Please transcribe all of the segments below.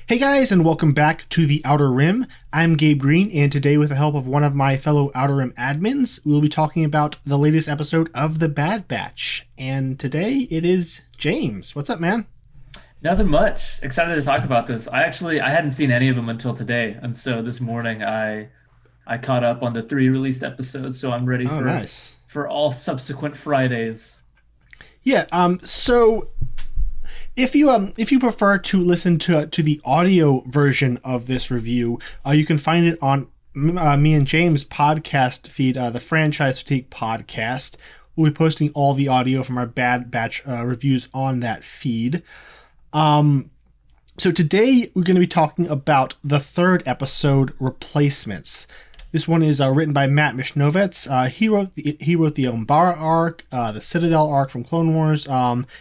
Hey guys, and welcome back to the Outer Rim. I'm Gabe Green, and today, with the help of one of my fellow Outer Rim admins, we'll be talking about the latest episode of The Bad Batch. And today it is James. What's up, man? Nothing much. Excited to talk about this. I hadn't seen any of them until today, and so this morning I caught up on the three released episodes, so I'm ready Oh, for nice. all subsequent Fridays. Yeah. So if you prefer to listen to the audio version of this review, you can find it on me and James' podcast feed, the Franchise Fatigue podcast. We'll be posting all the audio from our Bad Batch reviews on that feed. So today we're going to be talking about the third episode, Replacements. This one is written by Matt Mishnovets. He wrote the Umbara arc, the Citadel arc from Clone Wars.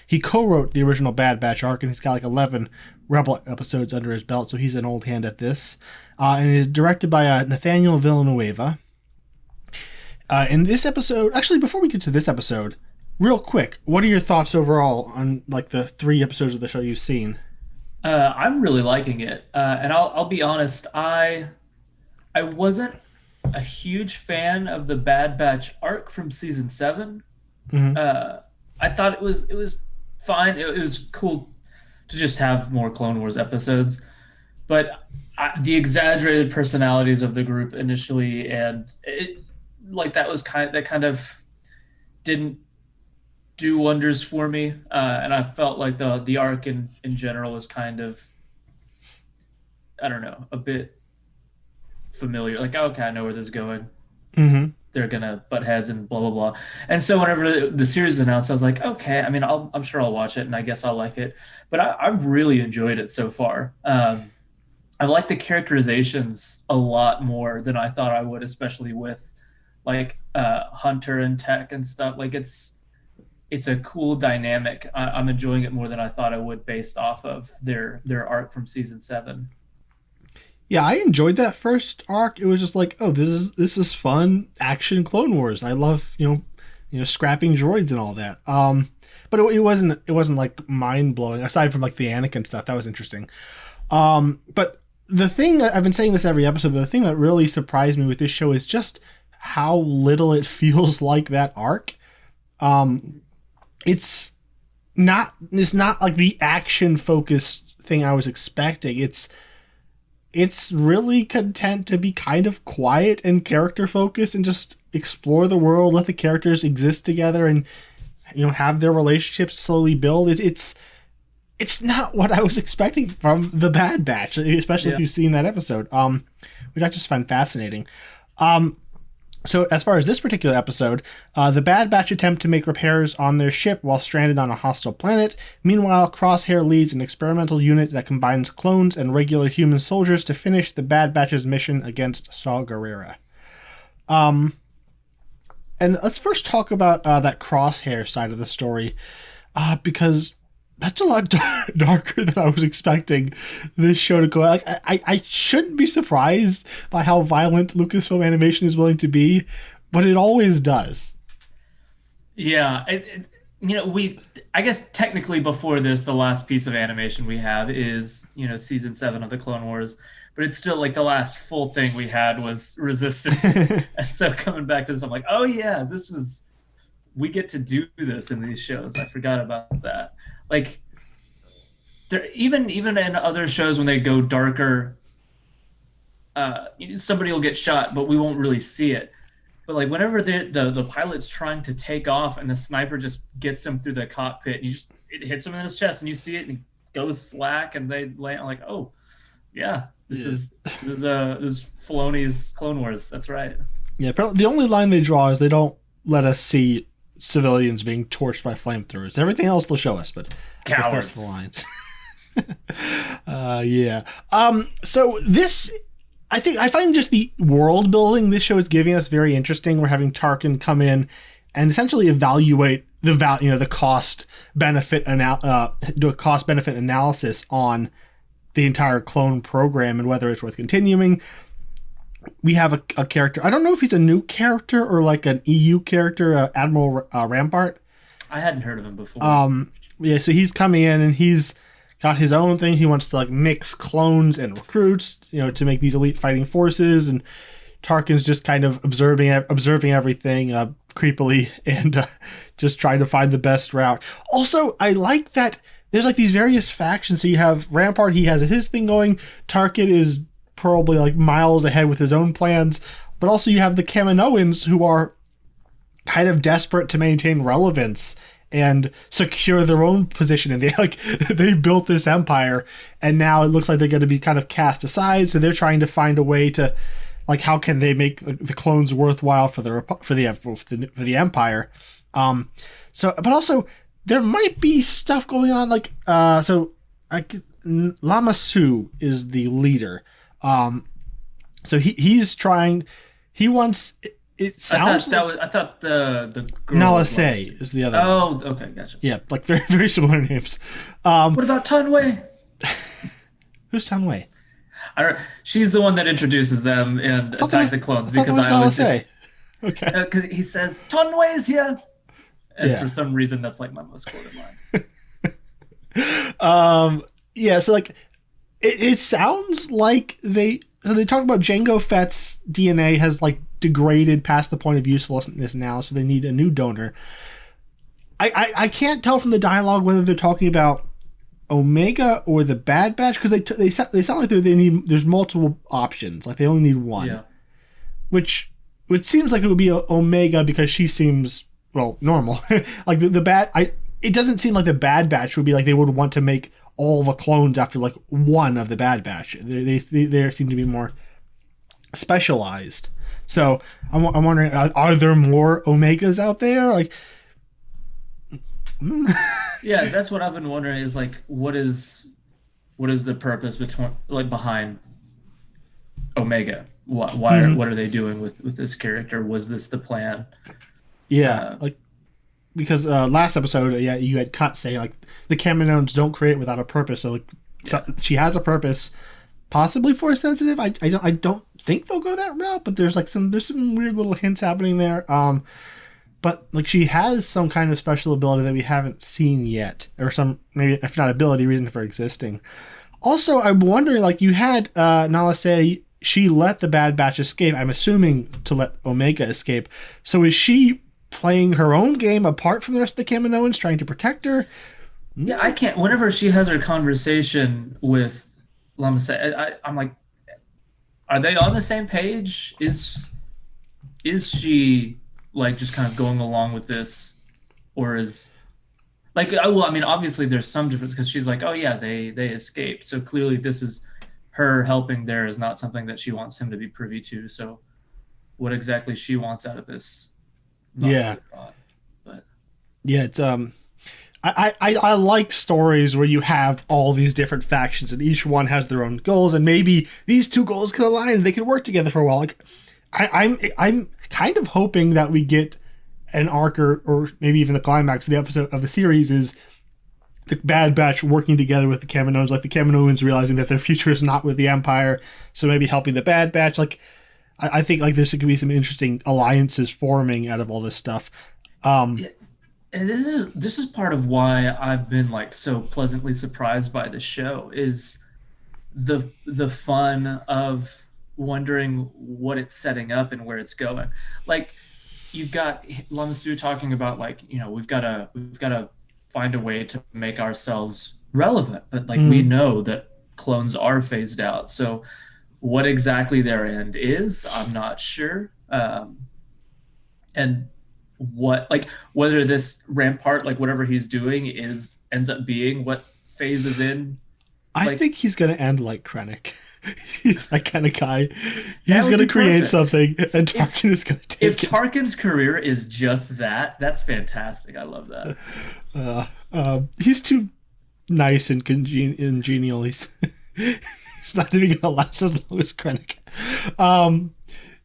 He co-wrote the original Bad Batch arc, and he's got like 11 Rebel episodes under his belt, so he's an old hand at this. And it is directed by Nathaniel Villanueva. In this episode, actually, before we get to this episode, real quick, what are your thoughts overall on like the three episodes of the show you've seen? I'm really liking it, and I'll be honest. I wasn't a huge fan of the Bad Batch arc from season seven. Mm-hmm. I thought it was fine. It was cool to just have more Clone Wars episodes, but the exaggerated personalities of the group initially, and it like that kind of didn't do wonders for me, and I felt like the arc in general was kind of, I don't know, a bit familiar. Like, okay, I know where this is going. Mm-hmm. They're gonna butt heads and blah blah blah. And so whenever the series is announced, I was like, okay. I mean, I'm sure I'll watch it, and I guess I'll like it. But I've really enjoyed it so far. I like the characterizations a lot more than I thought I would, especially with like Hunter and Tech and stuff. Like it's a cool dynamic. I'm enjoying it more than I thought I would based off of their arc from season seven. Yeah, I enjoyed that first arc. It was just like, oh, this is fun action Clone Wars. I love scrapping droids and all that. But it wasn't like mind blowing. Aside from like the Anakin stuff, that was interesting. But the thing I've been saying this every episode, but the thing that really surprised me with this show is just how little it feels like that arc. It's not like the action focused thing I was expecting. It's really content to be kind of quiet and character focused and just explore the world, let the characters exist together, and have their relationships slowly build. It's not what I was expecting from the Bad Batch, especially if Yeah. you've seen that episode, which I just find fascinating. So as far as this particular episode, the Bad Batch attempt to make repairs on their ship while stranded on a hostile planet. Meanwhile, Crosshair leads an experimental unit that combines clones and regular human soldiers to finish the Bad Batch's mission against Saw Gerrera. And let's first talk about that Crosshair side of the story, because that's a lot darker than I was expecting this show to go. Like, I shouldn't be surprised by how violent Lucasfilm Animation is willing to be, but it always does. Yeah, we I guess technically before this, the last piece of animation we have is season seven of the Clone Wars, but it's still like the last full thing we had was Resistance, and so coming back to this, I'm like, oh yeah, we get to do this in these shows. I forgot about that. Like, there even in other shows when they go darker, somebody will get shot, but we won't really see it. But like whenever the pilot's trying to take off and the sniper just gets him through the cockpit, and it hits him in his chest, and you see it, and he goes slack, and they land. I'm like, oh yeah, this is Filoni's Clone Wars. That's right. Yeah, the only line they draw is they don't let us see civilians being torched by flamethrowers. Everything else they'll show us, but I guess that's the Cowards. lines. Yeah. So this, I find just the world building this show is giving us very interesting. We're having Tarkin come in and essentially evaluate the cost benefit do a cost benefit analysis on the entire clone program and whether it's worth continuing. We have a character. I don't know if he's a new character or like an EU character, Admiral Rampart. I hadn't heard of him before. Yeah, so he's coming in and he's got his own thing. He wants to like mix clones and recruits, to make these elite fighting forces. And Tarkin's just kind of observing everything creepily and just trying to find the best route. Also, I like that there's like these various factions. So you have Rampart, he has his thing going. Tarkin is probably like miles ahead with his own plans. But also you have the Kaminoans, who are kind of desperate to maintain relevance and secure their own position. And they built this empire, and now it looks like they're going to be kind of cast aside. So they're trying to find a way to, like, how can they make the clones worthwhile for the empire? But also there might be stuff going on, like Lama Su is the leader. So he's trying. He wants. It sounds. I thought the girl Nala Se is the other. Oh, one. Okay, gotcha. Yeah, like very very similar names. What about Tunwei? Who's Tunwei? She's the one that introduces them and attacks the clones, because I always just, okay, because he says Tunwei's here, and for some reason that's like my most quoted line. Yeah, so like it sounds like they talk about Jango Fett's DNA has like degraded past the point of usefulness now, so they need a new donor. I can't tell from the dialogue whether they're talking about Omega or the Bad Batch, because they sound like there's multiple options, like they only need one. Which seems like it would be Omega, because she seems normal. Like it doesn't seem like the Bad Batch would be like they would want to make all the clones after like one of the Bad Batch. They seem to be more specialized. So I'm wondering, are there more Omegas out there? Like, yeah, that's what I've been wondering. Is like, what is the purpose behind Omega? What are they doing with this character? Was this the plan? Yeah, because last episode, you had cut saying like the Kaminoans don't create without a purpose. So she has a purpose, possibly Force sensitive. I don't think they'll go that route, but there's some weird little hints happening there. But like she has some kind of special ability that we haven't seen yet, or some, maybe if not ability, reason for existing. Also, I'm wondering, like, you had Nala say she let the Bad Batch escape. I'm assuming to let Omega escape. So is she playing her own game apart from the rest of the Kaminoans, trying to protect her? Yeah, I can't. Whenever she has her conversation with Lama Say, I'm like, are they on the same page? Is she like just kind of going along with this, or is like, well, I mean, obviously there's some difference, because she's like, oh yeah, they escaped, so clearly this is her helping there is not something that she wants him to be privy to. So what exactly she wants out of this? Yeah. But yeah, it's I like stories where you have all these different factions and each one has their own goals, and maybe these two goals can align and they can work together for a while. Like I'm kind of hoping that we get an arc or maybe even the climax of the episode of the series is the Bad Batch working together with the Kaminoans, like the Kaminoans realizing that their future is not with the Empire, so maybe helping the Bad Batch. Like I think like there could be some interesting alliances forming out of all this stuff. And this is part of why I've been like so pleasantly surprised by the show, is the fun of wondering what it's setting up and where it's going. Like, you've got Lama Su talking about, like, we've got to find a way to make ourselves relevant, but like we know that clones are phased out. So what exactly their end is, I'm not sure. And what, like, whether this Rampart, like whatever he's doing ends up being what phases in. I think he's going to end like Krennic. He's that kind of guy. He's going to create something, and Tarkin is going to take it. If Tarkin's career is just that, that's fantastic. I love that. He's too nice and congenial. He's not even going to last as long as Krennic.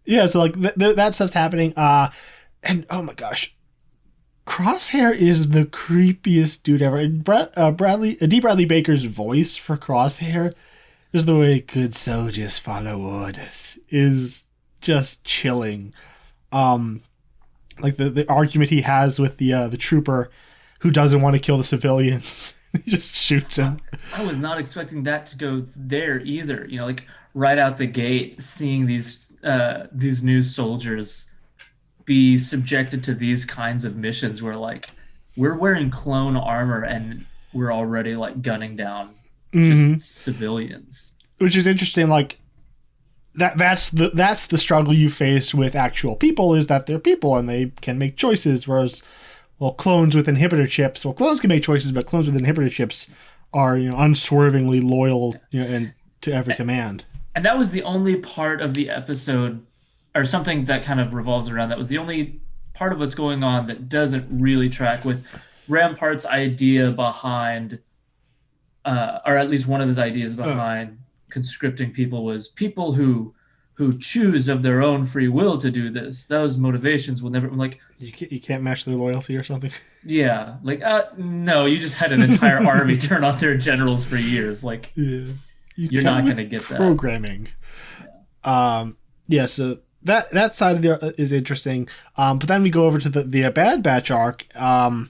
Yeah, so like that stuff's happening. And oh my gosh, Crosshair is the creepiest dude ever. And D. Bradley Baker's voice for Crosshair, just the way good soldiers follow orders, is just chilling. Like the argument he has with the trooper who doesn't want to kill the civilians. He just shoots him. I was not expecting that to go there either. You know, like right out the gate, seeing these new soldiers be subjected to these kinds of missions where like we're wearing clone armor and we're already like gunning down Hmm. just civilians. Which is interesting. Like that's the struggle you face with actual people, is that they're people and they can make choices, whereas well, clones with inhibitor chips, well, clones can make choices, but clones with inhibitor chips are, unswervingly loyal, and to every command. And that was the only part of the episode or something that kind of revolves around that was the only part of what's going on that doesn't really track with Rampart's idea behind or at least one of his ideas Uh, behind conscripting people was people who choose of their own free will to do this. Those motivations will never like you can't match their loyalty or something. yeah, like no, you just had an entire army turn on their generals for years. Like Yeah, you you're can not with going to get that. programming. Yeah, so that side of the is interesting. But then we go over to the Bad Batch arc. And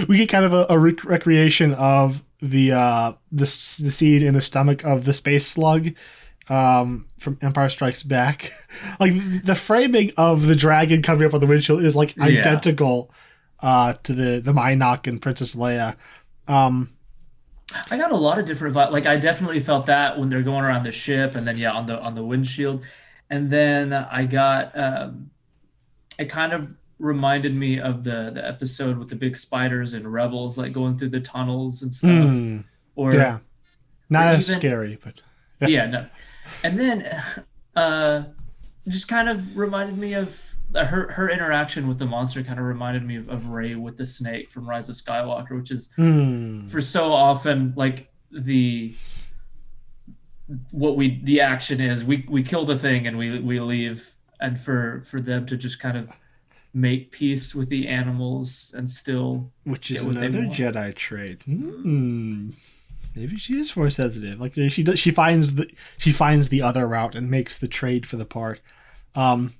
we get kind of a recreation of the scene in the stomach of the space slug from Empire Strikes Back. Like the framing of the dragon coming up on the windshield is like Yeah. identical to the Mynock and Princess Leia. Um, I got a lot of different vibes. Like I definitely felt that when they're going around the ship, and then yeah, on the windshield, and then I got it kind of reminded me of the episode with the big spiders and rebels like going through the tunnels and stuff, hmm, yeah, or not as even scary, but yeah, no, and then uh, just kind of reminded me of her interaction with the monster. Kind of reminded me of Rey with the snake from Rise of Skywalker, which is hmm, for so often like the action is we kill the thing and we leave, and for them to just kind of make peace with the animals and still which is get what they another want. Jedi trait. Hmm. Maybe she is force sensitive. Like she does, she finds the other route and makes the trade for the part. Um,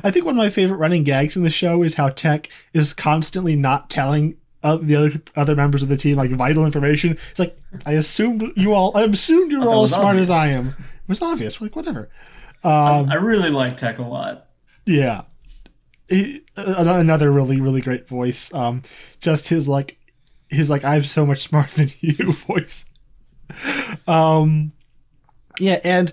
I think one of my favorite running gags in the show is how Tech is constantly not telling the other members of the team like vital information. It's like I assumed you Oh, were that all as was smart as I obvious. am. It was obvious. Like whatever. I Um, really like Tech a lot. yeah. Another really really great voice. Just his I'm so much smarter than you voice. Um, yeah, and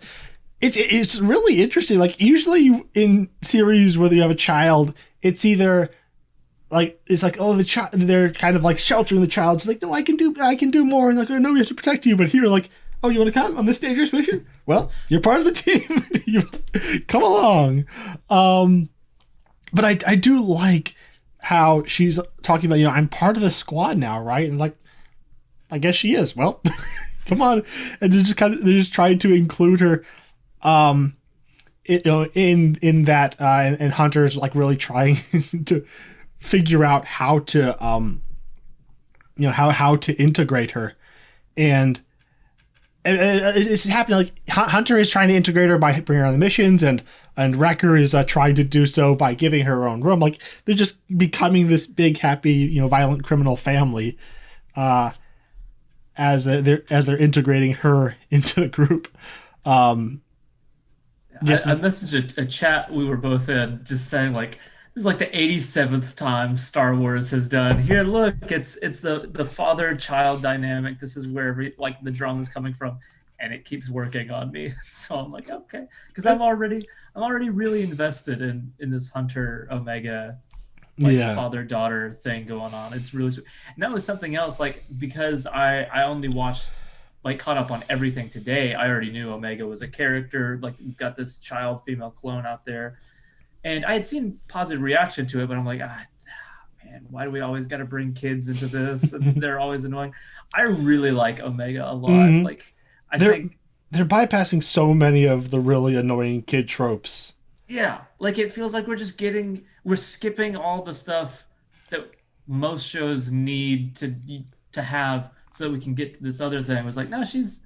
it's really interesting. Like usually in series where you have a child, it's either it's like oh the child they're kind of like sheltering the child. It's like no I can do more. And like oh no we have to protect you. But here like oh you want to come on this dangerous mission? Well you're part of the team. You come along. But I do like how she's talking about I'm part of the squad now, right? And like I guess she is. Well, come on, and they're just trying to include her, um, in that, and Hunter's like really trying to figure out how to how to integrate her, and it's happening. Like Hunter is trying to integrate her by bringing her on the missions, and Wrecker is trying to do so by giving her own room. Like they're just becoming this big, happy, violent criminal family. As they're integrating her into the group. Um, just I messaged a chat we were both in just saying like this is like the 87th time Star Wars has done. Here, look, it's the father-child dynamic. This is where like the drama is coming from, and it keeps working on me. So I'm like, okay, because I'm already really invested in this Hunter Omega like yeah. father-daughter thing going on. It's really sweet. And that was something else like because I only watched like caught up on everything today. I already knew Omega was a character. Like we've got this child female clone out there, and I had seen positive reaction to it, but I'm like, man, why do we always got to bring kids into this? And they're always annoying. I really like Omega a lot. Hmm. Like I They're think, they're bypassing so many of the really annoying kid tropes. yeah, like it feels like we're skipping all the stuff that most shows need to have so that we can get to this other thing. It was like, no, she's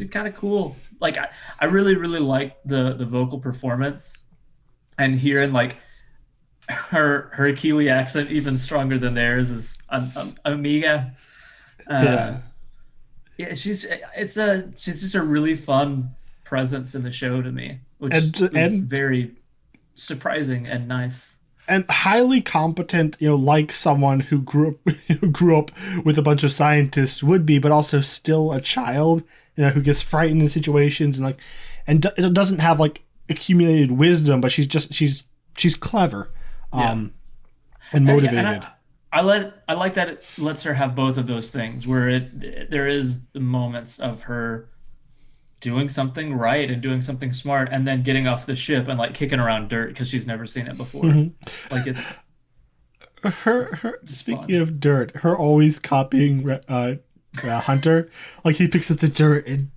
kind of cool. Like I really really like the vocal performance and hearing like her Kiwi accent even stronger than theirs is Amiga. Uh, Yeah. yeah, she's just a really fun presence in the show to me, which was And very surprising and nice. and highly competent, like someone who grew up who grew up with a bunch of scientists would be, but also still a child, who gets frightened in situations and it doesn't have like accumulated wisdom, but she's clever, Yeah. and Yeah, and motivated. I like that it lets her have both of those things where there is the moments of her doing something right and doing something smart and then getting off the ship and like kicking around dirt because she's never seen it before. Mhm. Like it's Her just speaking fun. of dirt, her always copying Hunter, like he picks up the dirt and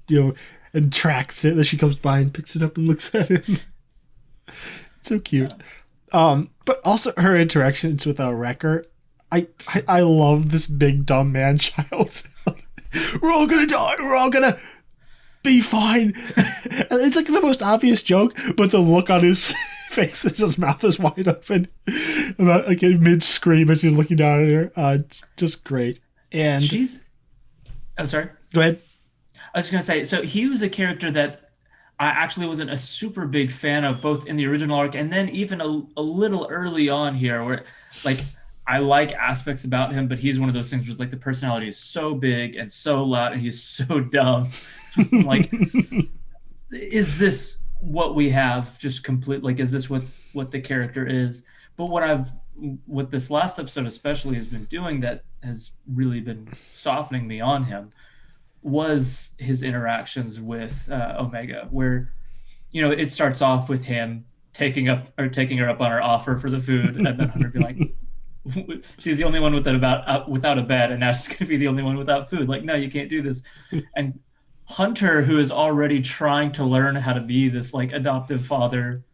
and tracks it. Then she comes by and picks it up and looks at it. So cute. Yeah. But also her interactions with Wrecker. I love this big dumb man child. We're all gonna die. We're all gonna be fine. And it's like the most obvious joke, but the look on his face as his mouth is wide open, about like in mid scream as he's looking down at her. It's just great. And She's oh sorry. go ahead. I was just gonna say, so he was a character that I actually wasn't a super big fan of, both in the original arc and then even a little early on here, where like I like aspects about him, but he's one of those things where like the personality is so big and so loud and he's so dumb. I'm like, is this what we have? Just complete like, is this what the character is? But what this last episode especially has been doing that has really been softening me on him was his interactions with Omega, where it starts off with him taking her up on her offer for the food, and then Hunter be like, "She's the only one without a bed, and now she's going to be the only one without food." Like, no, you can't do this. And Hunter, who is already trying to learn how to be this like adoptive father,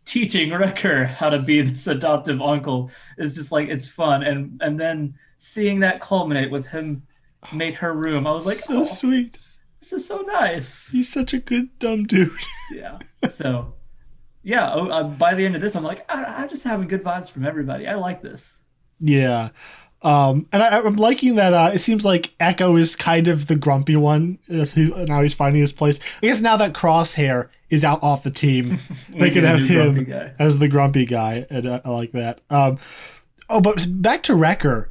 teaching Wrecker how to be this adoptive uncle is just like it's fun, and then seeing that culminate with him make her room, I was like, So oh, sweet. this is so nice. He's such a good dumb dude. Yeah. So yeah, by the end of this, I'm like, I'm just having good vibes from everybody. I like this. Yeah. And I'm liking that. It seems like Echo is kind of the grumpy one. Now he's finding his place. I guess now that Crosshair is out off the team, We they could need a have new grumpy him guy. as the grumpy guy, and I like that. But back to Wrecker.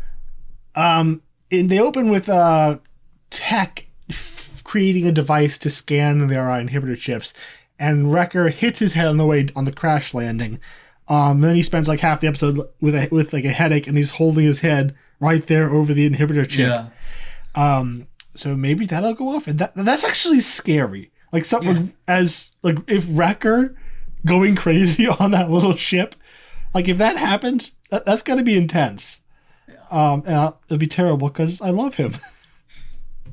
And they open with Tech creating a device to scan their inhibitor chips, and Wrecker hits his head on the way on the crash landing. Then he spends like half the episode with like a headache, and he's holding his head right there over the inhibitor chip. Yeah. So maybe that'll go off, and that's actually scary. Like something as like if Wrecker going crazy on that little ship, like if that happens, that's gonna be intense. Yeah. And it'll be terrible because I love him.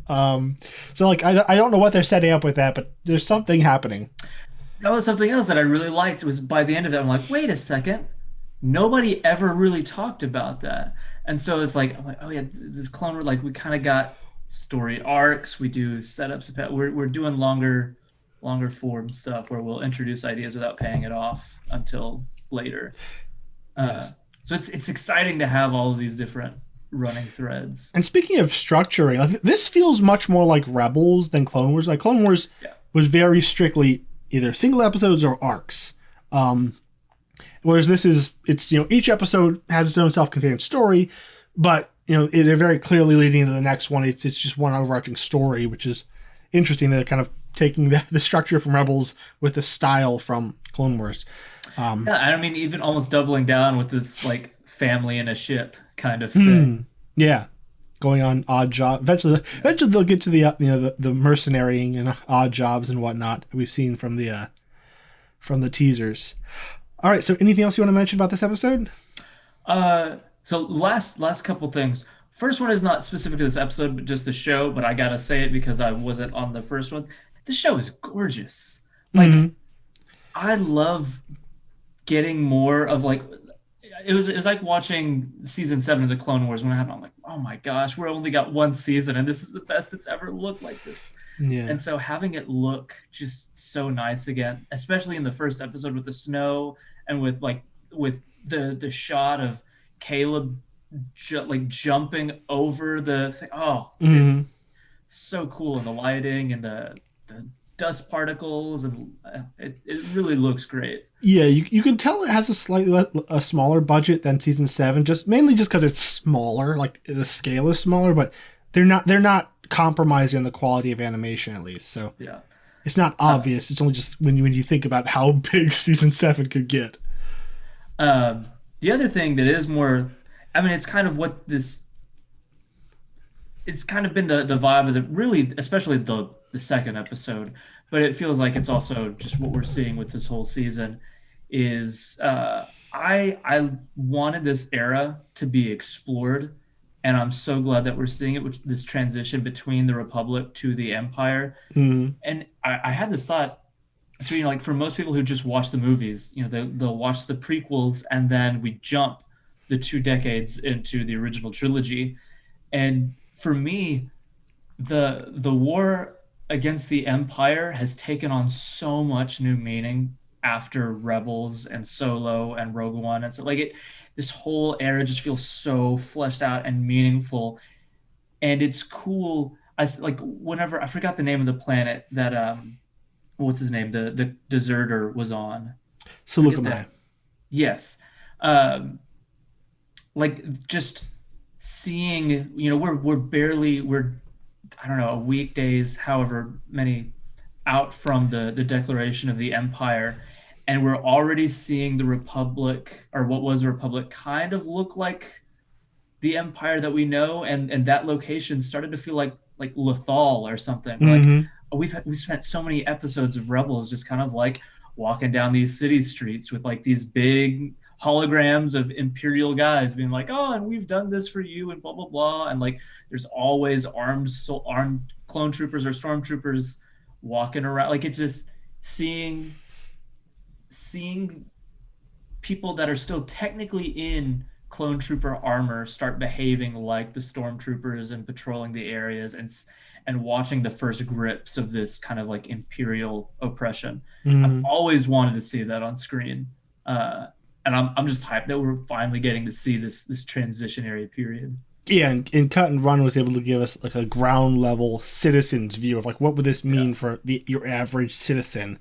So like I don't know what they're setting up with that, but there's something happening. That was something else that I really liked. Was by the end of it, I'm like, wait a second, nobody ever really talked about that. And so it's like, I'm like, oh yeah, this Clone Wars, like we kind of got story arcs. We do setups. We're doing longer form stuff where we'll introduce ideas without paying it off until later. Yes. So it's exciting to have all of these different running threads. And speaking of structuring, this feels much more like Rebels than Clone Wars. Like Clone Wars Yeah. was very strictly either single episodes or arcs. Whereas it's each episode has its own self-contained story, but they're very clearly leading into the next one. It's just one overarching story, which is interesting. They're kind of taking the structure from Rebels with the style from Clone Wars. Yeah, I mean, even almost doubling down with this like family in a ship kind of thing. Yeah, going on odd job. Eventually they'll get to the the mercenarying and odd jobs and whatnot we've seen from the teasers. All right, so anything else you want to mention about this episode? So last couple things. First one is not specific to this episode, but just the show. But I gotta say it because I wasn't on the first ones. The show is gorgeous. Like I love getting more of like it was like watching season 7 of the Clone Wars when it happened. I'm like, oh my gosh, we're only got one season and this is the best it's ever looked like this. Yeah. And so having it look just so nice again, especially in the first episode with the snow and with the shot of Caleb like jumping over the thing. Oh, it's Mhm. so cool, and the lighting and the dust particles, and it really looks great. Yeah, you can tell it has a slightly a smaller budget than season 7, just mainly just because it's smaller. Like the scale is smaller, but they're not compromising on the quality of animation at least. So Yeah. it's not Uh, obvious. It's only just when you think about how big season 7 could get. the other thing that is more, I mean, it's kind of what this, it's kind of been the vibe of the really, especially the second episode, but it feels like it's also just what we're seeing with this whole season is I wanted this era to be explored, and I'm so glad that we're seeing it with this transition between the Republic to the Empire. Mm, And I had this thought. So, like for most people who just watch the movies, they'll watch the prequels and then we jump the 2 decades into the original trilogy. And for me, the war against the Empire has taken on so much new meaning after Rebels and Solo and Rogue One. And so like this whole era just feels so fleshed out and meaningful. And it's cool. Like whenever I forgot the name of the planet that what's his name? The deserter was on. so look Forget at that. my. Yes. Um, like just seeing, we're barely we're I don't know, a week days, however many out from the declaration of the empire, and we're already seeing the republic, or what was the republic, kind of look like the empire that we know, and that location started to feel like Lothal or something. We're like, Hmm. oh, we've spent so many episodes of Rebels just kind of like walking down these city streets with like these big holograms of imperial guys being like, oh, and we've done this for you and blah blah blah, and like there's always armed clone troopers or stormtroopers walking around. Like it's just seeing people that are still technically in clone trooper armor start behaving like the stormtroopers and patrolling the areas, and watching the first grips of this kind of like imperial oppression. I've Hmm. always wanted to see that on screen, and I'm just hyped that we're finally getting to see this transitionary period. Yeah, and Cut and Run was able to give us like a ground level citizen's view of like what would this Yeah, mean for your average citizen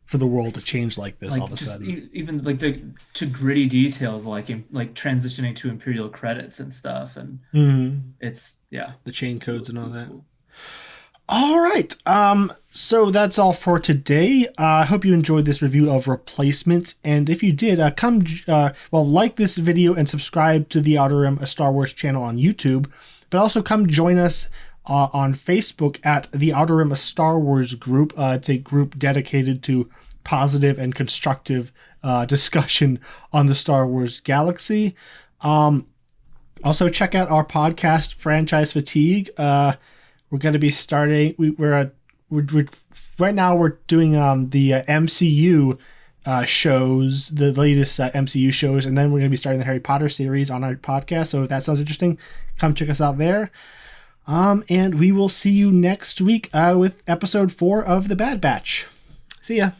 for the world to change like this all of like a just sudden. even like the to gritty details, like transitioning to imperial credits and stuff, and Hmm. it's yeah, The chain cool, codes and all cool, that. cool. All right. So that's all for today. I hope you enjoyed this review of Replacement. And if you did, like this video and subscribe to the Outer Rim, a Star Wars channel on YouTube. But also come join us on Facebook at the Outer Rim, a Star Wars group. It's a group dedicated to positive and constructive discussion on the Star Wars galaxy. Also, check out our podcast, Franchise Fatigue. We're going to be starting. We're right now we're doing the MCU shows, the latest MCU shows, and then we're going to be starting the Harry Potter series on our podcast. So if that sounds interesting, come check us out there. And we will see you next week with episode 4 of The Bad Batch. See ya.